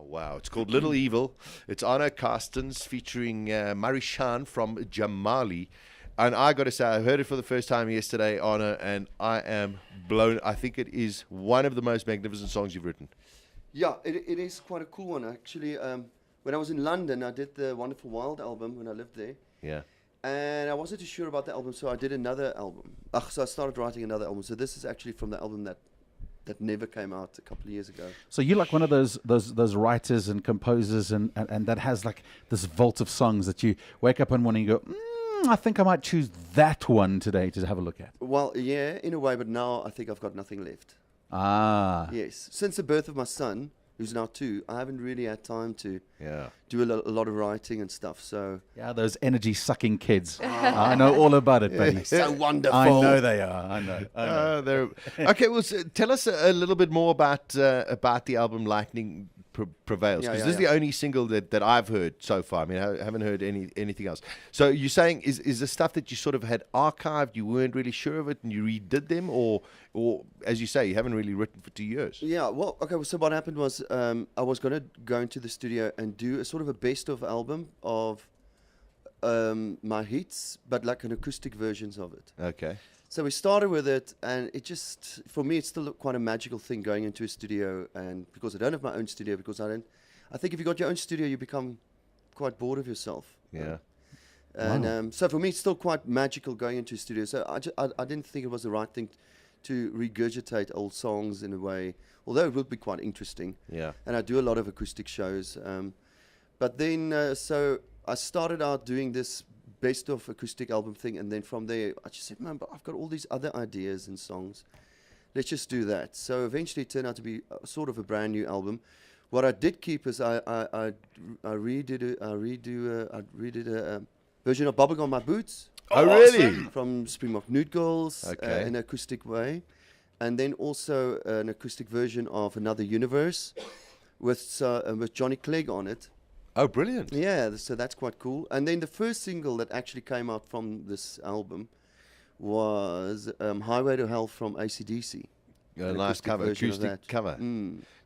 wow. It's called Little Evil. It's Arno Carstens featuring Murray Shan from Jamali. And I got to say, I heard it for the first time yesterday, Arno, and I am blown. I think it is one of the most magnificent songs you've written. Yeah, it is quite a cool one, actually. When I was in London, I did the Wonderful Wild album when I lived there. Yeah. And I wasn't too sure about the album, so I did another album. So I started writing another album. So this is actually from the album that never came out a couple of years ago. So you're like one of those writers and composers and that has like this vault of songs that you wake up one morning and go, I think I might choose that one today to have a look at. Well, yeah, in a way, but now I think I've got nothing left. Ah. Yes. Since the birth of my son, who's now 2, I haven't really had time to do a lot of writing and stuff. So yeah, those energy-sucking kids. I know all about it, buddy. So wonderful. I know they are. I know. Okay, well, tell us a little bit more about the album Lightning Prevails, because this is the only single that I've heard so far. I mean, I haven't heard anything else. So you're saying is the stuff that you sort of had archived, you weren't really sure of it, and you redid them, or as you say, you haven't really written for 2 years? Yeah, well, okay. So what happened was I was going to go into the studio and do a sort of a best-of album of my hits, but like an acoustic versions of it. Okay. So we started with it, and it just, for me, it's still quite a magical thing going into a studio, and because I don't have my own studio, because I think if you got your own studio, you become quite bored of yourself. Yeah. And so for me, it's still quite magical going into a studio. So I didn't think it was the right thing to regurgitate old songs in a way, although it would be quite interesting. Yeah. And I do a lot of acoustic shows. But then, so I started out doing this best of acoustic album thing, and then from there I just said, man, but I've got all these other ideas and songs, let's just do that. So eventually it turned out to be sort of a brand new album. What I did keep is I redid a version of Bubblegum My Boots. Oh, really? From Springbok Nude Girls, Okay. in an acoustic way, and then also an acoustic version of Another Universe with Johnny Clegg on it. Oh, brilliant. Yeah, so that's quite cool. And then the first single that actually came out from this album was Highway to Hell from AC/DC. A nice cover, acoustic cover.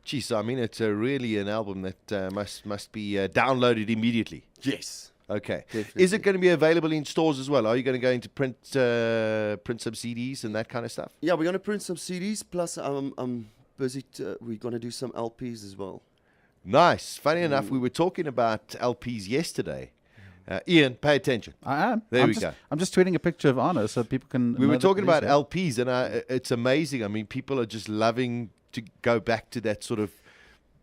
Geez, I mean, it's really an album that must be downloaded immediately. Yes. Okay. Definitely. Is it going to be available in stores as well? Are you going to go into print some CDs and that kind of stuff? Yeah, we're going to print some CDs, plus I'm busy, we're going to do some LPs as well. Nice. Funny enough, we were talking about LPs yesterday. Ian, pay attention. I am. There we go. I'm just tweeting a picture of Arno so people can. We were talking about L. LPs, and it's amazing. I mean, people are just loving to go back to that sort of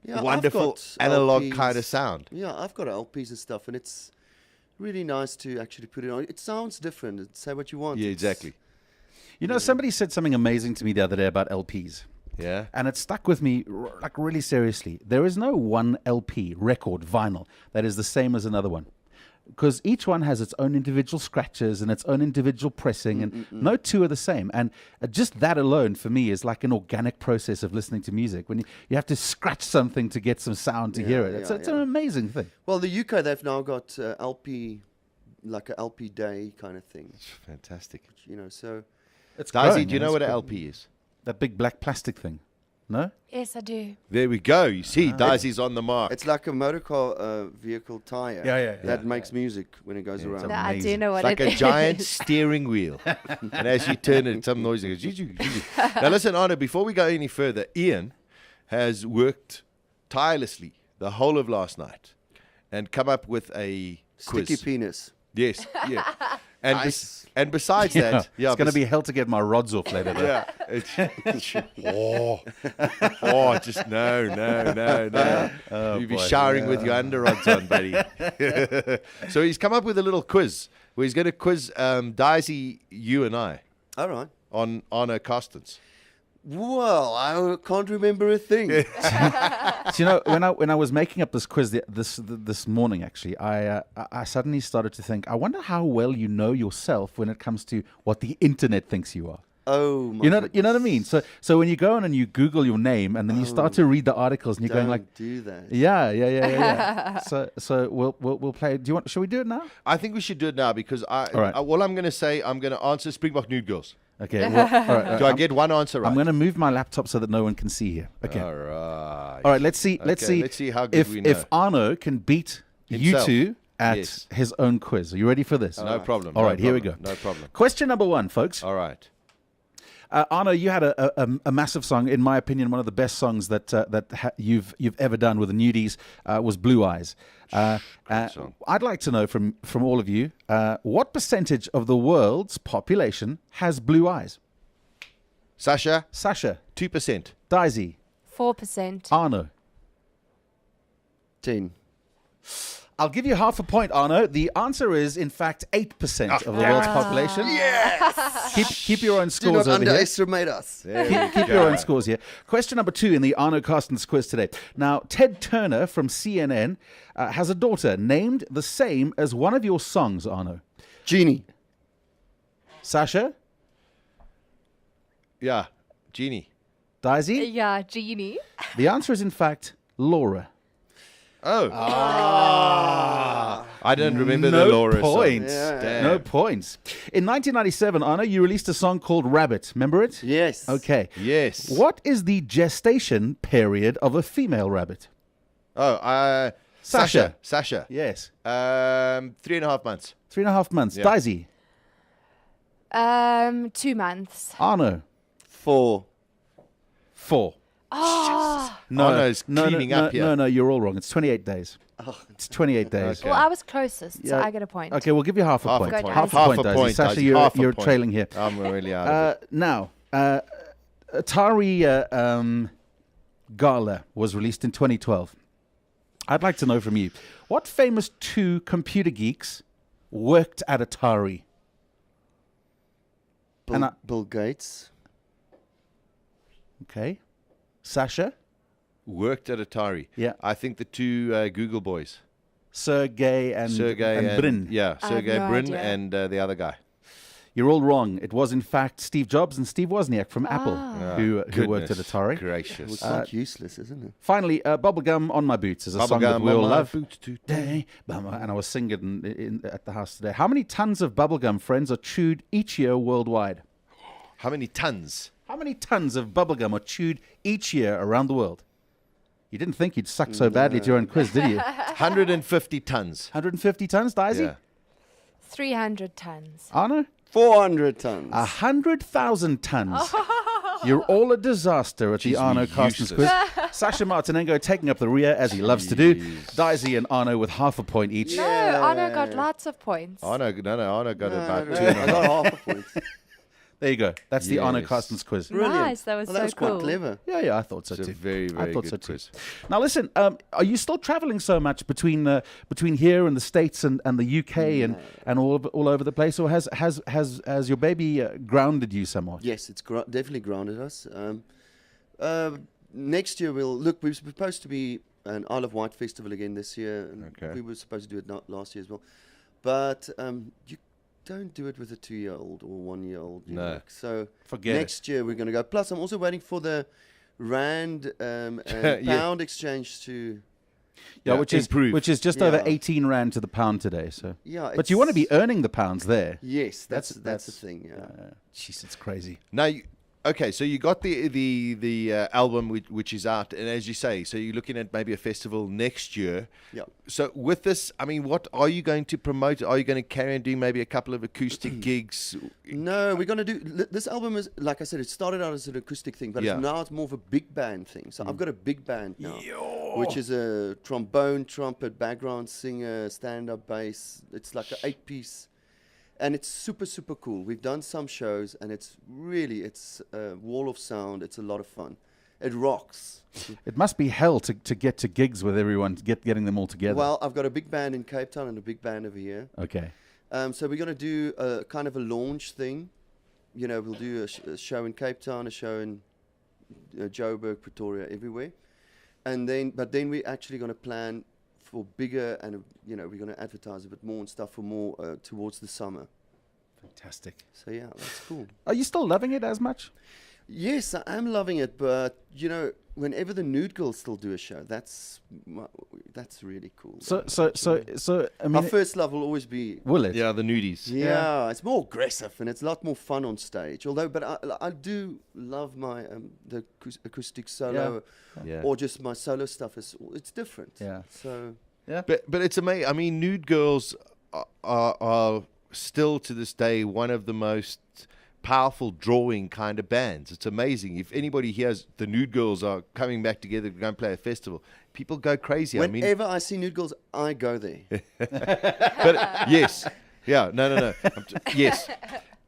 wonderful analog LPs, kind of sound. Yeah, I've got LPs and stuff, and it's really nice to actually put it on. It sounds different. Say what you want. Yeah, exactly. You know, somebody said something amazing to me the other day about LPs. Yeah. And it stuck with me like really seriously. There is no one LP, record, vinyl, that is the same as another one. Because each one has its own individual scratches and its own individual pressing, and no two are the same. And just that alone, for me, is like an organic process of listening to music. When you have to scratch something to get some sound to hear it. It's an amazing thing. Well, the UK, they've now got LP, like an LP day kind of thing. It's fantastic. You know, so... It's Daisy, growing, do you know it's what an growing. LP is? That big black plastic thing. No? Yes, I do. There we go. You see, Daisy's on the mark. it's like a motor car vehicle tire that makes music when it goes around. No, I do know It's what like it a is. giant steering wheel. And as you turn it, some noise goes. Now listen, Arno, before we go any further, Ian has worked tirelessly the whole of last night and come up with a quiz. Sticky penis. Yes, yeah. And, Nice. and besides that, it's going to be hell to get my rods off later. Though. Yeah. Just no. You'd be boy. showering with your underrods on, buddy. So he's come up with a little quiz where he's going to quiz Daisy, you and I All right. on Arno Carstens. Well, I can't remember a thing. So, you know, when I was making up this quiz this morning, actually, I suddenly started to think, I wonder how well you know yourself when it comes to what the internet thinks you are. Oh, my You know what I goodness. mean? So when you go on and you Google your name and then you start to read the articles and you're going like, do that. yeah. so we'll play. Should we do it now? I think we should do it now because right. all I'm going to say, I'm going to answer Springbok Nude Girls. Okay. Well, all right, Do I get one answer right? I'm going to move my laptop so that no one can see here. Okay. All right. All right. Let's see. Let's see how good we know. if Arno can beat Himself. you two at Yes. his own quiz. Are you ready for this? No problem. All no right. Here we go. problem, No problem. Question number 1, folks. All right. Arno, you had a massive song, in my opinion, one of the best songs that you've ever done with the Nudies was Blue Eyes. Song. I'd like to know from all of you, what percentage of the world's population has blue eyes? Sasha, Sasha, 2%. Daisy, 4%. Arno. 10. I'll give you half a point, Arno. The answer is, in fact, 8% of the world's population. Yes! Keep your own Do scores not over here. underestimate us. Keep your own scores here. Question number 2 in the Arno Carstens quiz today. Now, Ted Turner from CNN has a daughter named the same as one of your songs, Arno. Genie. Sasha, Yeah. Genie. Daisy. Yeah, Genie. The answer is, in fact, Laura. Oh. I don't remember No the Laura points. song. Yeah. Damn. No points. In 1997, Arno, you released a song called Rabbit. Remember it? Yes. Okay. Yes. What is the gestation period of a female rabbit? Oh, Sasha. Sasha. Yes. 3.5 months. 3.5 months. Yeah. Daisy. 2 months. Arno. 4. 4. Oh, Arno's cleaning up here. No, you're all wrong. It's 28 days. It's 28 days. Okay. well, I was closest, so Yeah. I get a point. Okay, we'll give you half a Half point. a point. Half a Half point, a Daisy. point, Sasha, Daisy. you're, Half a you're point. trailing here. I'm really out of it. Now, Atari Gala was released in 2012. I'd like to know from you, what famous 2 computer geeks worked at Atari? And I- Bill Gates. Okay. Sasha? Worked at Atari. Yeah. I think the 2 Google boys. Sergey and Brin. Yeah, I have Sergey no Brin idea. and the other guy. You're all wrong. It was, in fact, Steve Jobs and Steve Wozniak from Apple who worked at Goodness Atari. It Gracious. was like useless, isn't it? Finally, Bubblegum on My Boots is a song that Bubblegum we all on my love. boots today. Day, and I was singing at the house today. How many tons of bubblegum, friends, are chewed each year worldwide? How many tons? How many tons of bubblegum are chewed each year around the world? You didn't think you'd suck so badly at your own quiz, did you? 150 tons. 150 tons, Daisy? Yeah. 300 tons. Arno? 400 tons. 100,000 tons. You're all a disaster at the Jeez, Arno we Carstens quiz. useless. Sasha Martinengo taking up the rear as he loves to do. Jeez. Daisy and Arno with half a point each. No, Arno got lots of points. Arno got about No, 2 and a I half. got half a point. There you go. That's the Arno Yes. Carstens quiz. Brilliant. Nice, that was Well, so that was cool. quite clever. Yeah, I thought so It's a too. very, I very thought good so too. quiz. Now listen, are you still traveling so much between here and the States and the UK and all over the place, or has your baby grounded you somewhat? Yes, it's definitely grounded us. Next year we're supposed to be an Isle of Wight festival again this year, and Okay. we were supposed to do it last year as well. But you don't do it with a 2-year-old or 1-year-old. No. So Forget it. next year we're going to go. Plus, I'm also waiting for the rand and Yeah. pound exchange to. Yeah, Yeah, which is improve. just over Yeah. 18 rand to the pound today. So, Yeah, but you want to be it's- earning the pounds there. Yes, that's the that's- thing. Yeah. Jeez, it's crazy. Now, okay, so you got the album which is out, and as you say, so you're looking at maybe a festival next year. Yeah. So with this, I mean, what are you going to promote? Are you going to carry on doing maybe a couple of acoustic gigs? No, we're going to do this album is, like I said, it started out as an acoustic thing, but Yeah. now it's more of a big band thing. So I've got a big band now, which is a trombone, trumpet, background singer, stand-up bass. It's like an 8-piece, and it's super, super cool. We've done some shows, and it's a wall of sound. It's a lot of fun. It rocks. It must be hell to get to gigs with everyone, getting them all together. Well, I've got a big band in Cape Town and a big band over here. Okay. So we're going to do a kind of a launch thing. You know, we'll do a show in Cape Town, a show in Joburg, Pretoria, everywhere. But then we're actually going to plan for bigger and, we're going to advertise a bit more and stuff for more towards the summer. Fantastic. So, yeah, that's cool. Are you still loving it as much? Yes, I am loving it, but you know, whenever the Nude Girls still do a show, that's really cool. So I Our mean, first love will always be. will it? Yeah, the nudies. Yeah, it's more aggressive and it's a lot more fun on stage. Although, but I do love my the acoustic solo, Yeah. or just my solo stuff. It's different. Yeah. So But it's amazing. I mean, Nude Girls are still to this day one of the most powerful drawing kind of bands. It's amazing. If anybody hears the Nude Girls are coming back together to go and play a festival, people go crazy. whenever I see Nude Girls, I go there. But yes, yeah, no. Yes,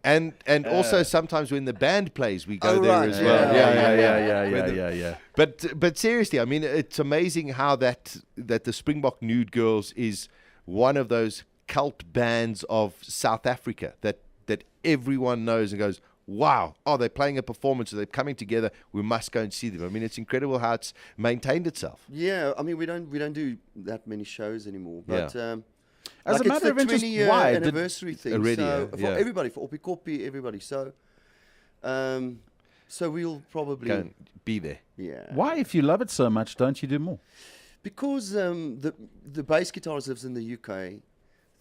and also sometimes when the band plays, we go there right, as well. Yeah. But seriously, I mean, it's amazing how that the Springbok Nude Girls is one of those cult bands of South Africa that everyone knows and goes, wow, they're playing a performance, they're coming together, we must go and see them. I mean, it's incredible how it's maintained itself. Yeah, I mean, we don't do that many shows anymore. But As like a matter it's of the interest, 20-year why did anniversary thing? already, So yeah. for everybody, for Opikopi, everybody. So, so we'll probably Go and be there. why, if you love it so much, don't you do more? Because the bass guitarist lives in the UK.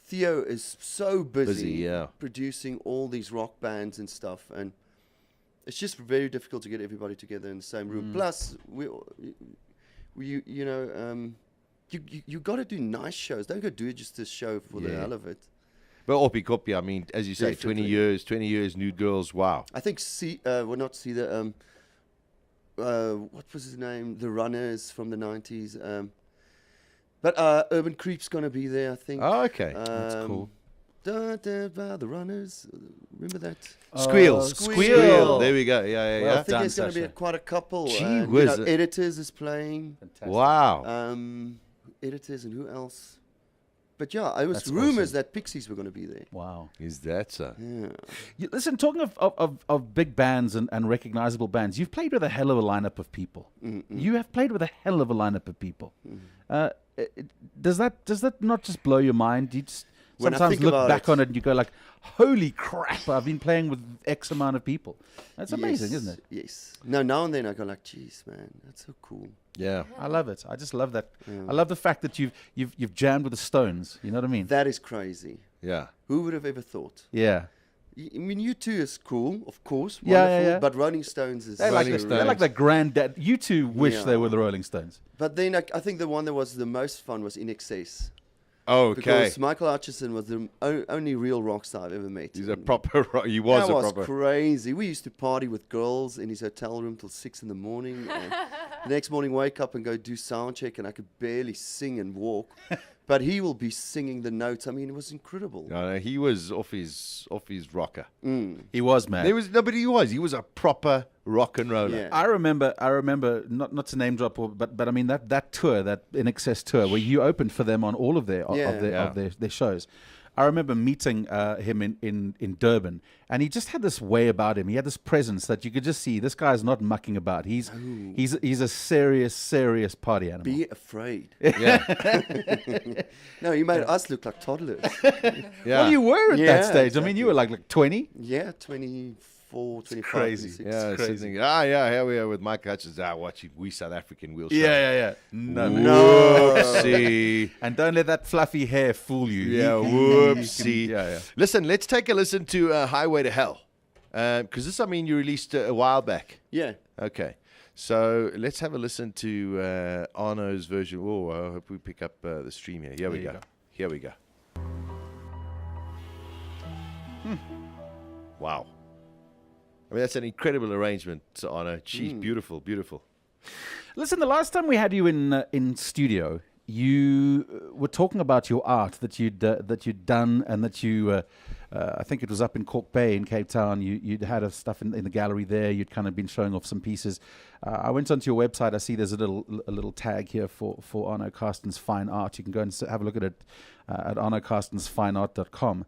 Theo is so busy, producing all these rock bands and stuff, and it's just very difficult to get everybody together in the same room. Plus, you got to do nice shows. Don't go do just this show for the hell of it. But Opikopi, I mean, as you say, Definitely. 20 years, Nude Girls, wow. I think not see the what was his name? The Runners from the 90s. But Urban Creep's gonna be there, I think. Oh, okay. That's cool. The Runners. Remember that? Squeal. Squeal. There we go. Yeah. I think done, there's going to be Sasha. quite a couple. Gee And, whiz. Editors is playing. Fantastic. Wow. Editors and who else? But yeah, it was That's rumors awesome. that Pixies were going to be there. Wow. Is that so? Yeah. Listen, talking of big bands and recognizable bands, you've played with a hell of a lineup of people. You have played with a hell of a lineup of people. Does that not just blow your mind? You just When I sometimes think look about back it- on it and you go like, holy crap, I've been playing with X amount of people. That's amazing, Yes, isn't it? Yes. Now and then I go like, geez, man, that's so cool. Yeah. I love it. I just love that. Yeah. I love the fact that you've jammed with the Stones. You know what I mean? That is crazy. Yeah. Who would have ever thought? Yeah. I mean, U2 is cool, of course. Yeah, Wonderful, yeah. But Rolling Stones is They're Rolling like, Stones. they're like the granddad. You two wish they Yeah. were the Rolling Stones. But then I think the one that was the most fun was In Excess. Okay. Because Michael Hutchison was the only real rock star I've ever met. He's a And proper. He was that a was proper. crazy. We used to party with girls in his hotel room till 6 in the morning. And the next morning, wake up and go do sound check, and I could barely sing and walk. But he will be singing the notes. I mean, it was incredible. No, he was off his rocker. He was, man. There was no, but he was a proper rock and roller. Yeah. I remember not to name drop, but I mean that tour, that In Excess tour, where you opened for them on all of their their shows. I remember meeting him in Durban, and he just had this way about him. He had this presence that you could just see. This guy's not mucking about. He's a serious party animal. Be afraid. Yeah. No, he made us look like toddlers. Yeah. Well, you were at Yeah, that stage. I mean, you were like 20. Yeah, 24, 25. crazy. 26. Yeah, crazy. sitting, here we are with Mike Hutchins. Watching We South African Will Show. Yeah. No. Whoopsie. And don't let that fluffy hair fool you. Yeah, He whoopsie. can- yeah. Listen, let's take a listen to Highway to Hell. Because this, I mean, you released a while back. Yeah. Okay. So let's have a listen to Arno's version. Oh, I hope we pick up the stream here. Here we you go. go. Here we go. Wow. I mean, that's an incredible arrangement, Arno. She's beautiful, beautiful. Listen, the last time we had you in studio, you were talking about your art that you'd done, and that you, I think it was up in Cork Bay in Cape Town. You'd had stuff in the gallery there. You'd kind of been showing off some pieces. I went onto your website. I see there's a little tag here for Arno Carstens Fine Art. You can go and have a look at it at arnocarstensfineart.com.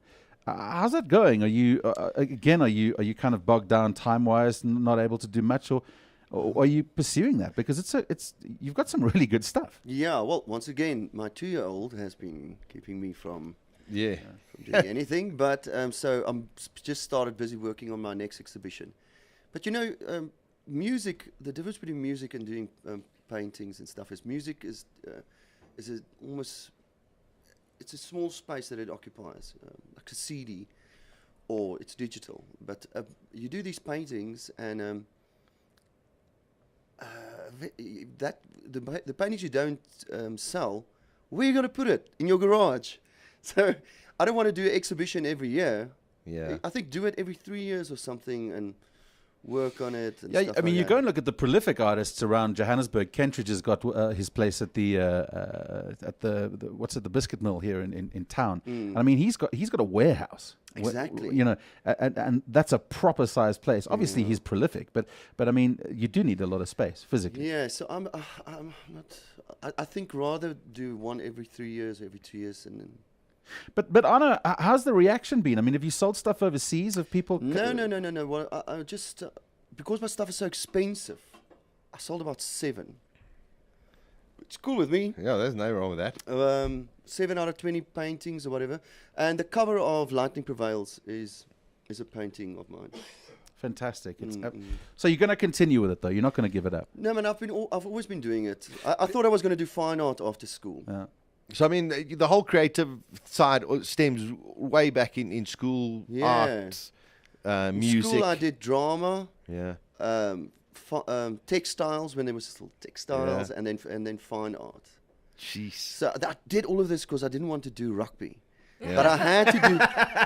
How's that going? Are you again? Are you kind of bogged down time wise, not able to do much, or are you pursuing that? Because you've got some really good stuff. Yeah, well, once again, my 2-year-old has been keeping me from Yeah. doing anything. But so I'm just started busy working on my next exhibition. But music, the difference between music and doing paintings and stuff is music is almost, it's a small space that it occupies, like a CD, or it's digital. But you do these paintings, and the paintings you don't sell, where are you going to put it? In your garage. So I don't want to do an exhibition every year. Yeah. I think do it every 3 years or something and work on it. And Yeah, stuff I mean, like you that. go and look at the prolific artists around Johannesburg. Kentridge has got his place at the the biscuit mill here in town. And I mean, he's got a warehouse. Exactly. You know, and that's a proper sized place. Obviously, he's prolific, but I mean, you do need a lot of space physically. Yeah, so I'm not. I think rather do one every 3 years, every 2 years, and then. But Arno, how's the reaction been? I mean, have you sold stuff overseas? Have people? No. Well, I just because my stuff is so expensive, I sold about 7. It's cool with me. Yeah, there's no wrong with that. 7 out of 20 paintings or whatever, and the cover of Lightning Prevails is a painting of mine. Fantastic. So you're going to continue with it, though. You're not going to give it up. No, man. I've always been doing it. I thought I was going to do fine art after school. Yeah. So I mean, the whole creative side stems way back in school, art, music. In school, I did drama. Yeah. Textiles, when there was still textiles, and then fine art. Jeez. So I did all of this because I didn't want to do rugby. Yeah. But I had to do.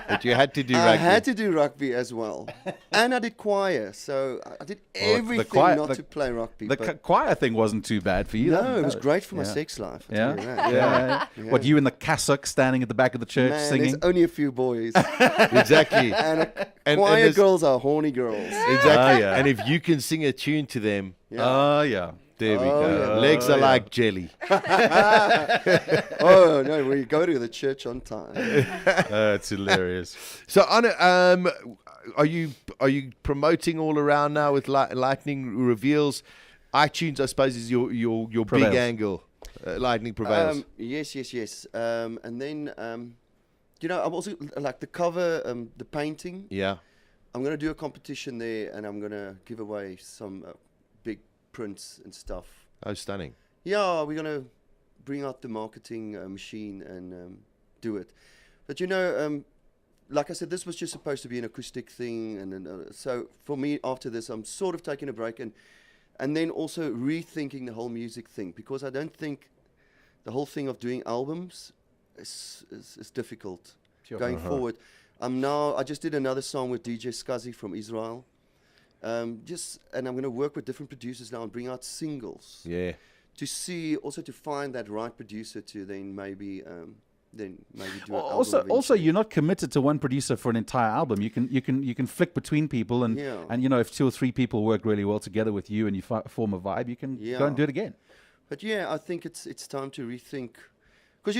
But you had to do I rugby. had to do rugby as well, and I did choir. So I did everything not to play rugby. The choir thing wasn't too bad for you. No, it was great for my sex life. I'll tell you that. Yeah. What, you in the cassock standing at the back of the church Man, singing? there's only a few boys. Exactly. And choir girls are horny girls. Exactly. And if you can sing a tune to them, there we go. Yeah. Legs are like jelly. Oh no, we go to the church on time. It's hilarious. So, Anna, are you promoting all around now with Lightning Reveals? iTunes, I suppose, is your big angle. Lightning Prevails. Yes. And then, I'm also like the cover, the painting. Yeah. I'm going to do a competition there, and I'm going to give away some big prints and stuff. Oh, stunning. Yeah, we're going to bring out the marketing machine and do it. But like I said, this was just supposed to be an acoustic thing, and so for me, after this, I'm sort of taking a break and then also rethinking the whole music thing, because I don't think the whole thing of doing albums is difficult going forward. I just did another song with DJ Scuzzy from Israel. And I'm going to work with different producers now and bring out singles. Yeah. To find that right producer to then maybe do an also, album. Also, you're not committed to one producer for an entire album. You can flick between people, and if 2 or 3 people work really well together with you and you form a vibe, you can go and do it again. But I think it's time to rethink, because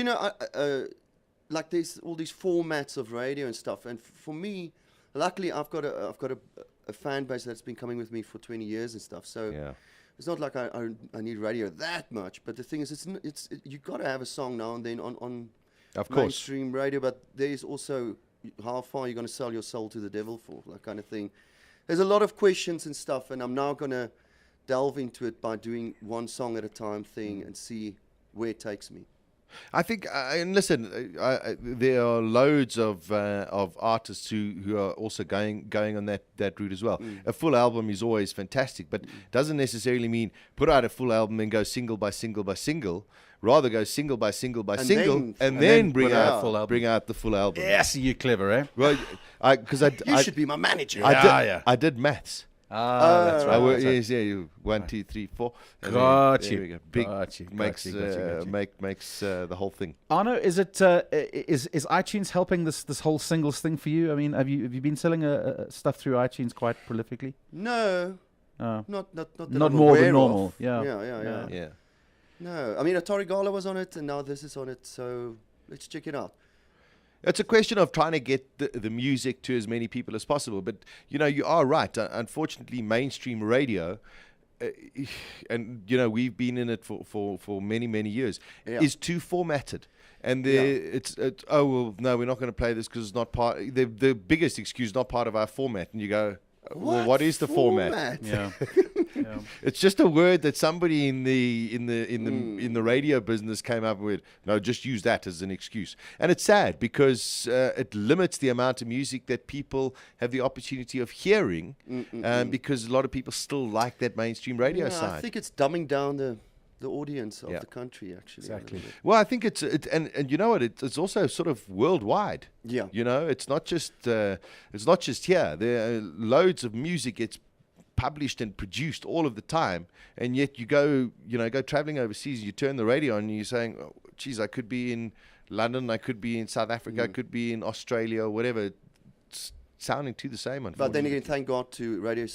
like there's all these formats of radio and stuff, and for me, luckily I've got a fan base that's been coming with me for 20 years and stuff. So it's not like I need radio that much. But the thing is, you got to have a song now and then on of course mainstream radio. But there's also how far you're going to sell your soul to the devil for, that kind of thing. There's a lot of questions and stuff, and I'm now going to delve into it by doing one song at a time thing and see where it takes me. I think, and listen, there are loads of artists who are also going on that route as well. A full album is always fantastic, but doesn't necessarily mean put out a full album and go single by single by single. Rather go single by single by single, and then bring out the full album. Yes, you're clever, eh? Well, because you should be my manager. I did maths. That's right. Yes, 1, 2, 3, 4. Got you. There we go. Big makes the whole thing. Arno, is it is iTunes helping this whole singles thing for you? I mean, have you been selling stuff through iTunes quite prolifically? No, not not more than normal. Yeah. No, I mean Atari Gala was on it, and now this is on it. So let's check it out. It's a question of trying to get the music to as many people as possible. But, you are right. Unfortunately, mainstream radio, and, we've been in it for many, many years, is too formatted. And it's oh, well, no, we're not going to play this because it's not part, the biggest excuse, not part of our format. And you go, Well, what is the format? Yeah. Yeah. It's just a word that somebody in the radio business came up with. No, just use that as an excuse, and it's sad because it limits the amount of music that people have the opportunity of hearing, because a lot of people still like that mainstream radio side. I think it's dumbing down the audience of the country, actually. Exactly. Well, I think and you know what? It's also sort of worldwide. Yeah. You know, it's not just here. There are loads of music gets published and produced all of the time, and yet you go traveling overseas. You turn the radio on, and you're saying, oh, "Geez, I could be in London. I could be in South Africa. I could be in Australia, or whatever." It's sounding to the same, unfortunately. But then again, thank God to radio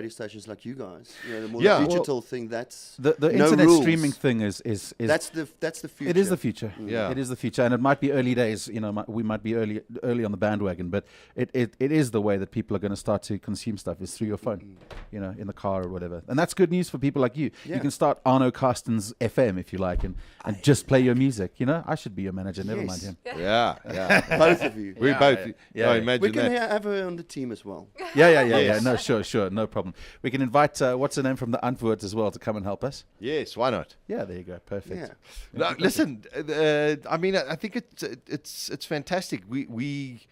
stations like you guys. You know, the more digital thing. That's the no internet rules. streaming thing is that's the future. It is the future. Yeah. It is the future, and it might be early days. You know, we might be early on the bandwagon, but it is the way that people are going to start to consume stuff is through your phone, you know, in the car or whatever. And that's good news for people like you. Yeah. You can start Arno Carstens FM if you like, and just play your music. You know, I should be your manager. Never mind him. Yeah. Both of you. We both. Yeah. Oh, imagine We can that. have her on the team as well. Yeah. No, sure, no problem. We can invite what's her name from the Antwoord as well to come and help us. Yes, why not? Yeah, there you go. Perfect. Yeah. No, listen, I mean, I think it's fantastic. We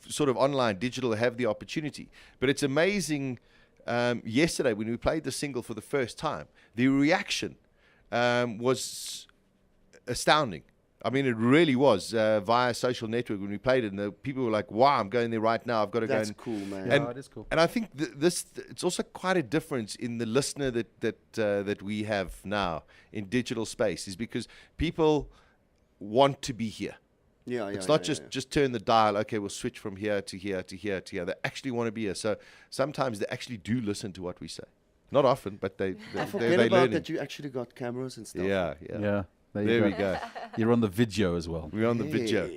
sort of online, digital, have the opportunity. But it's amazing. Yesterday, when we played the single for the first time, the reaction was astounding. I mean, it really was via social network when we played it, and the people were like, "Wow, I'm going there right now. I've got to go." That's cool, man. Yeah, it is cool. And I think it's also quite a difference in the listener that we have now in digital space, is because people want to be here. Yeah. It's not just turn the dial. Okay, we'll switch from here to here to here to here. They actually want to be here. So sometimes they actually do listen to what we say. Not often, but I they're forget about learning. that you actually got cameras and stuff. Yeah. There we go. You're on the video as well. We're on the video.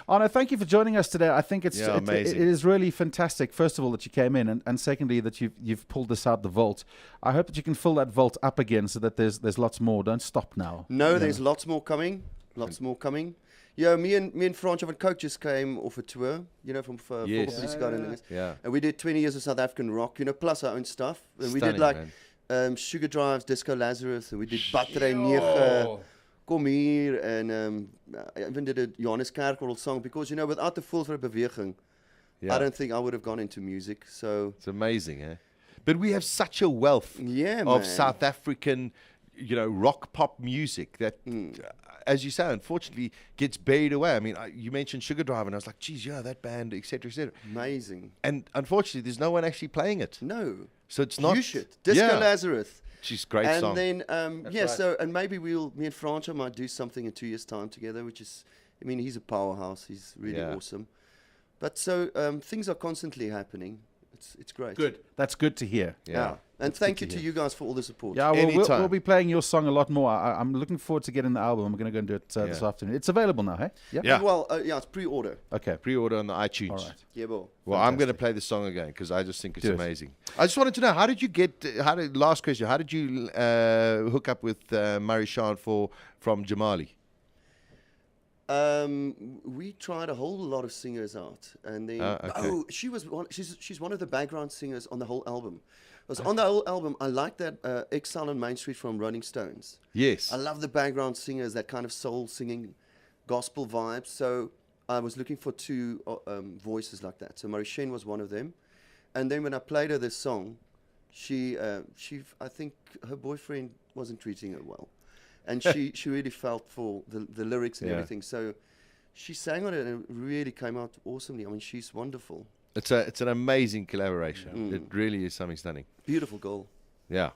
Arno, thank you for joining us today. I think it amazing. is really fantastic. First of all, that you came in, and secondly, that you've pulled this out the vault. I hope that you can fill that vault up again, so that there's lots more. Don't stop now. No, there's lots more coming. Yeah, me and Frans van Coke just came off a tour, you know, from Volksmuziek. Yeah. And we did 20 years of South African rock, you know, plus our own stuff. And we did Stunning, like Sugar Drives, Disco Lazarus, and we did Battery 9, Kom Hier, and I even did a Johannes Kerkorrel song, because, you know, without the Fulver Beweging, I don't think I would have gone into music. So It's amazing, eh? But we have such a wealth of South African, you know, rock pop music that, as you say, unfortunately gets buried away. I mean, you mentioned Sugar Drive, and I was like, geez, yeah, that band, etc., etc. Amazing. And unfortunately, there's no one actually playing it. No. So it's not. You should. Disco Lazarus. She's a great and song. And then, so, and maybe me and Franco might do something in 2 years' time together, which is, I mean, he's a powerhouse. He's really awesome. But so things are constantly happening. It's great. Good. That's good to hear. Yeah. And thank you to you guys for all the support. Yeah, we'll be playing your song a lot more. I'm looking forward to getting the album. I'm going to go and do it this afternoon. It's available now, hey? Yeah. Well, it's pre-order. Okay. Pre-order on the iTunes. All right. Yeah, well, I'm going to play the song again because I just think it's amazing. I just wanted to know, last question, how did you hook up with Murray Shan from Jamali? We tried a whole lot of singers out, and then she's one of the background singers on the whole album. Because on the whole album, I like that Exile on Main Street from Rolling Stones. Yes, I love the background singers, that kind of soul singing, gospel vibes. So I was looking for two voices like that. So Murray Shan was one of them, and then when I played her this song, she I think her boyfriend wasn't treating her well. And she really felt for the lyrics and everything. So she sang on it, and it really came out awesomely. I mean, she's wonderful. It's an amazing collaboration. It really is something stunning. Beautiful girl. Yeah.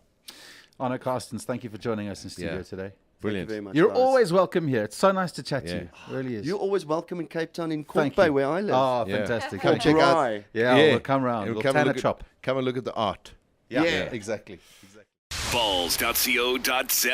Arno Carstens, thank you for joining us in studio today. Brilliant. Thank you very much, You're guys. always welcome here. It's so nice to chat to you. It really is. You're always welcome in Cape Town, in Thank Cork Bay, you. where I live. Oh, fantastic. Come check out. Yeah, we'll come round. We'll tan a chop. Come and look at the art. Yeah, exactly. Balls.co.za